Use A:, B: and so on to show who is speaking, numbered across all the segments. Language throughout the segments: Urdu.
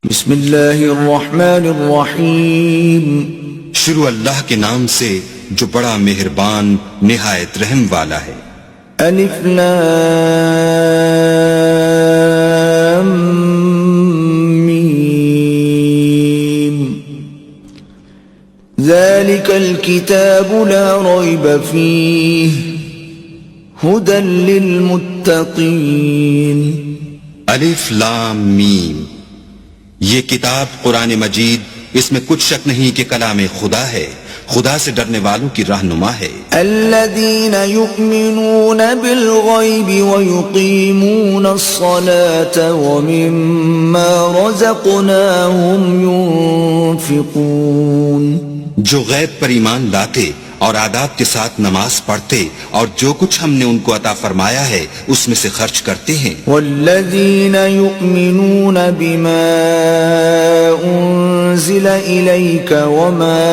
A: بسم اللہ الرحمن الرحیم۔
B: شروع اللہ کے نام سے جو بڑا مہربان نہایت رحم والا ہے۔
A: الف لام میم ذالک الکتاب لا ریب فیہ ھدی للمتقین۔
B: الف لام میم، یہ کتاب قرآن مجید، اس میں کچھ شک نہیں کہ کلام خدا ہے، خدا سے ڈرنے والوں کی رہنما ہے۔
A: الذین یؤمنون بالغیب ویقیمون الصلاة ومما رزقناہم ینفقون۔
B: جو غیب پر ایمان لاتے اور آداب کے ساتھ نماز پڑھتے اور جو کچھ ہم نے ان کو عطا فرمایا ہے اس میں سے خرچ کرتے ہیں۔
A: والذین یؤمنون بما انزل الیک وما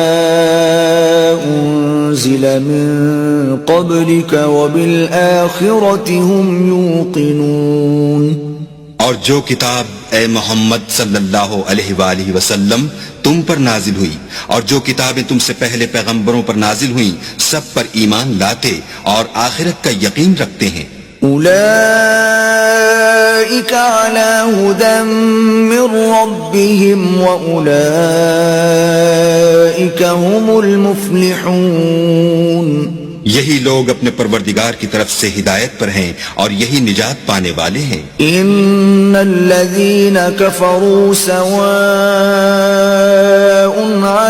A: انزل من قبلک وبالآخرة هم یوقنون۔
B: اور جو کتاب اے محمد صلی اللہ علیہ وآلہ وسلم تم پر نازل ہوئی اور جو کتابیں تم سے پہلے پیغمبروں پر نازل ہوئیں سب پر ایمان لاتے اور آخرت کا یقین رکھتے ہیں۔
A: اولئک علی ھدی من ربہم واولئک هم المفلحون۔
B: یہی لوگ اپنے پروردگار کی طرف سے ہدایت پر ہیں اور یہی نجات پانے والے ہیں۔
A: ان الذین کفروا سواء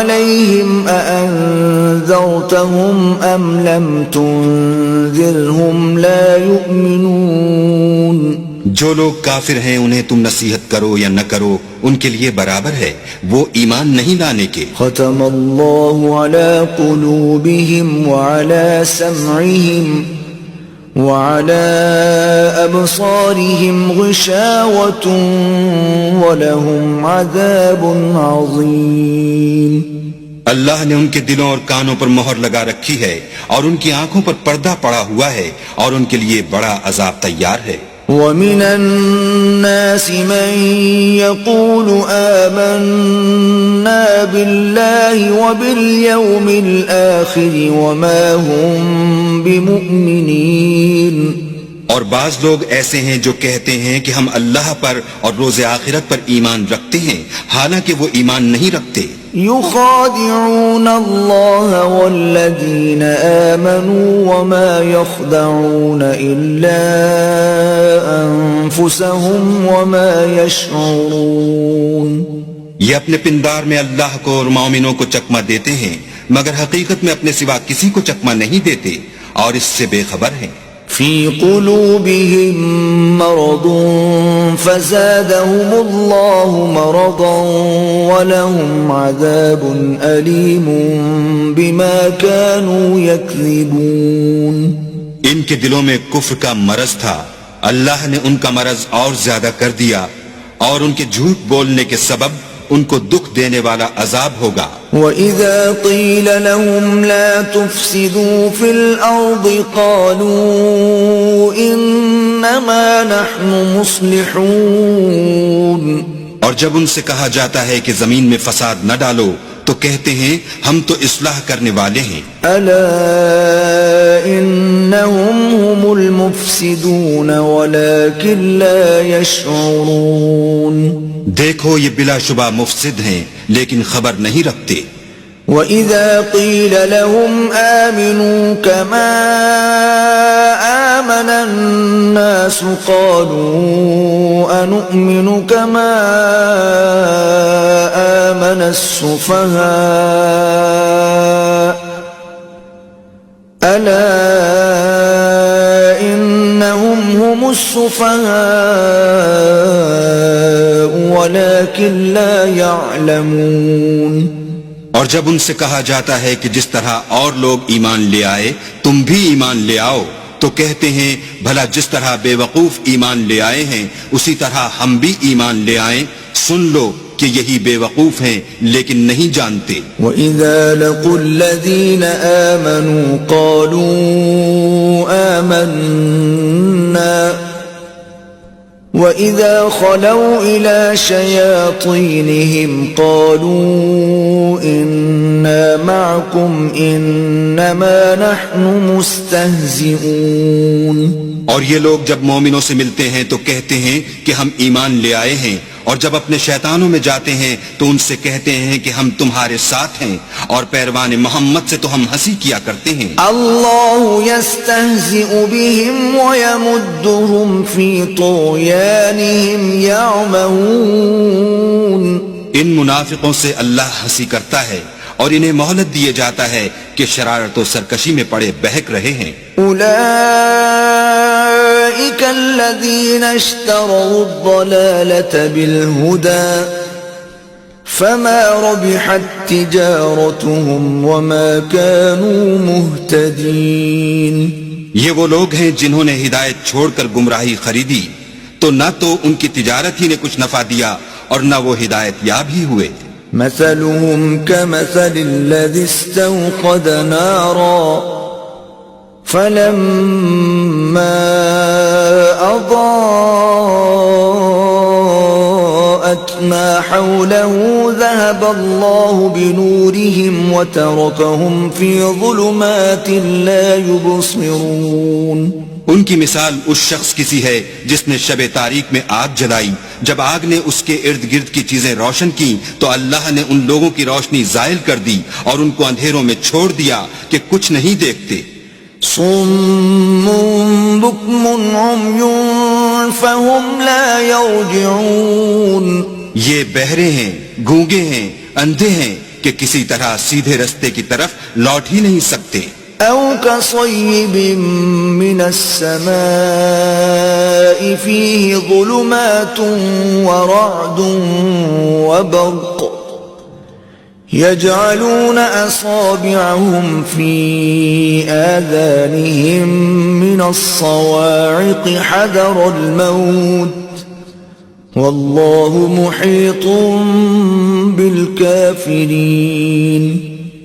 A: علیہم اانذرتہم ام لم تنذرہم لا یؤمنون۔
B: جو لوگ کافر ہیں انہیں تم نصیحت کرو یا نہ کرو ان کے لیے برابر ہے، وہ ایمان نہیں لانے کے۔
A: ختم اللہ علی قلوبہم وعلی سمعہم وعلی ابصارہم غشاوۃ ولہم عذاب عظیم۔
B: اللہ نے ان کے دلوں اور کانوں پر مہر لگا رکھی ہے اور ان کی آنکھوں پر پردہ پڑا ہوا ہے اور ان کے لیے بڑا عذاب تیار ہے۔
A: وَمِنَ النَّاسِ مَن يَقُولُ آمَنَّا بِاللَّهِ وَبِالْيَوْمِ الْآخِرِ وَمَا هُمْ بِمُؤْمِنِينَ۔
B: اور بعض لوگ ایسے ہیں جو کہتے ہیں کہ ہم اللہ پر اور روز آخرت پر ایمان رکھتے ہیں حالانکہ وہ ایمان نہیں رکھتے۔
A: يخادعون الله والذين آمنوا وما يخدعون إلا أنفسهم وما يشعرون۔
B: یہ اپنے پندار میں اللہ کو اور مومنوں کو چکمہ دیتے ہیں مگر حقیقت میں اپنے سوا کسی کو چکمہ نہیں دیتے اور اس سے بے خبر ہیں۔
A: في قلوبهم مرض فزادهم الله مرضا ولهم عذاب أليم بما كانوا يكذبون۔
B: ان کے دلوں میں کفر کا مرض تھا، اللہ نے ان کا مرض اور زیادہ کر دیا اور ان کے جھوٹ بولنے کے سبب ان کو دکھ دینے والا عذاب ہوگا۔
A: وَإِذَا قِيلَ لَهُمْ لَا تُفْسِدُوا فِي الْأَرْضِ قَالُوا إِنَّمَا نَحْنُ مُصْلِحُونَ۔ اور
B: جب ان سے کہا جاتا ہے کہ زمین میں فساد نہ ڈالو تو کہتے ہیں ہم تو اصلاح کرنے والے ہیں۔
A: أَلَا إِنَّهُمْ هُمُ الْمُفْسِدُونَ وَلَكِنْ لَا يَشْعُرُونَ۔
B: دیکھو یہ بلا شبہ مفسد ہیں لیکن خبر نہیں رکھتے۔
A: وَإِذَا قِيلَ لَهُمْ آمِنُوا كَمَا آمَنَ النَّاسُ قَالُوا أَنُؤْمِنُ كَمَا آمَنَ السُّفَهَاءُ أَلَا إِنَّهُمْ هُمُ السُّفَهَاءُ وَلَكِنْ لَا يَعْلَمُونَ۔
B: اور جب ان سے کہا جاتا ہے کہ جس طرح اور لوگ ایمان لے آئے تم بھی ایمان لے آؤ تو کہتے ہیں بھلا جس طرح بے وقوف ایمان لے آئے ہیں اسی طرح ہم بھی ایمان لے آئیں، سن لو کہ یہی بے وقوف ہیں لیکن نہیں جانتے۔
A: وَإِذَا لَقُوا الَّذِينَ آمَنُوا قَالُوا آمَنَّا وَإِذَا خَلَوْا إِلَى شَيَاطِينِهِمْ قَالُوا إِنَّا مَعَكُمْ إِنَّمَا نَحْنُ مُسْتَهْزِئُونَ
B: اور یہ لوگ جب مومنوں سے ملتے ہیں تو کہتے ہیں کہ ہم ایمان لے آئے ہیں، اور جب اپنے شیطانوں میں جاتے ہیں تو ان سے کہتے ہیں کہ ہم تمہارے ساتھ ہیں، اور پیروان محمد سے تو ہم ہنسی کیا کرتے ہیں۔
A: اللہ یستہزئ بہم ویمدہم فی طغیانہم یعمہون۔
B: ان منافقوں سے اللہ ہنسی کرتا ہے اور انہیں مہلت دیے جاتا ہے کہ شرارت و سرکشی میں پڑے بہک رہے ہیں۔
A: اولئک الذین اشتروا الضلالة بالہدى فما ربحت تجارتهم وما كانوا مہتدین۔
B: یہ وہ لوگ ہیں جنہوں نے ہدایت چھوڑ کر گمراہی خریدی، تو نہ تو ان کی تجارت ہی نے کچھ نفع دیا اور نہ وہ ہدایت یاب ہی ہوئے۔
A: مثلهم كمثل الذي استوقد نارا فلما أضاءت ما حوله ذهب الله بنورهم وتركهم في ظلمات لا يبصرون۔
B: ان کی مثال اس شخص کی سی ہے جس نے شب تاریک میں آگ جلائی، جب آگ نے اس کے ارد گرد کی چیزیں روشن کی تو اللہ نے ان لوگوں کی روشنی زائل کر دی اور ان کو اندھیروں میں چھوڑ دیا کہ کچھ نہیں دیکھتے۔
A: صم بکم عمی فهم لا يرجعون۔
B: یہ بہرے ہیں، گونگے ہیں، اندھے ہیں کہ کسی طرح سیدھے رستے کی طرف لوٹ ہی نہیں سکتے۔
A: او كصيب من السماء فيه ظلمات ورعد وبرق يجعلون أصابعهم في آذانهم من الصواعق حذر الموت والله محيط بالكافرين۔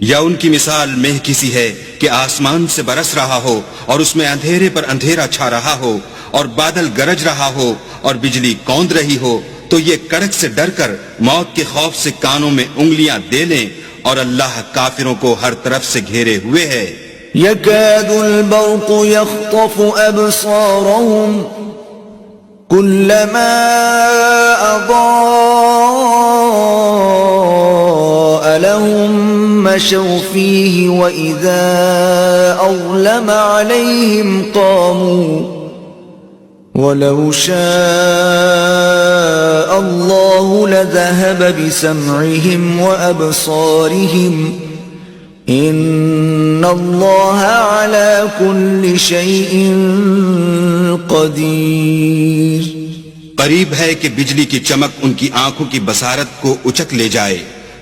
B: یا ان کی مثال مہ کسی ہے کہ آسمان سے برس رہا ہو اور اس میں اندھیرے پر اندھیرا چھا رہا ہو اور بادل گرج رہا ہو اور بجلی کوند رہی ہو، تو یہ کڑک سے ڈر کر موت کے خوف سے کانوں میں انگلیاں دے لیں، اور اللہ کافروں کو ہر طرف سے گھیرے ہوئے ہے۔
A: يكاد البرق يخطف أبصارهم كلما أضاء لهم مشوا فيه وإذا أظلم عليهم قاموا ولو شاء الله لذهب بسمعهم وأبصارهم إن الله على كل شيء قدير۔
B: قریب ہے کہ بجلی کی چمک ان کی آنکھوں کی بصارت کو اچک لے جائے،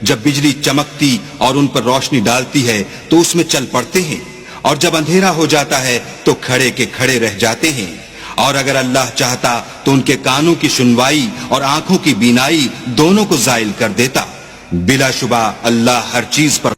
B: جب بجلی چمکتی اور ان پر روشنی ڈالتی ہے تو اس میں چل پڑتے ہیں، اور جب اندھیرا ہو جاتا ہے تو کھڑے کے کھڑے رہ جاتے ہیں، اور اگر اللہ چاہتا تو ان کے کانوں کی سنوائی اور آنکھوں کی بینائی دونوں کو زائل کر دیتا۔ بلا شبہ اللہ ہر چیز پر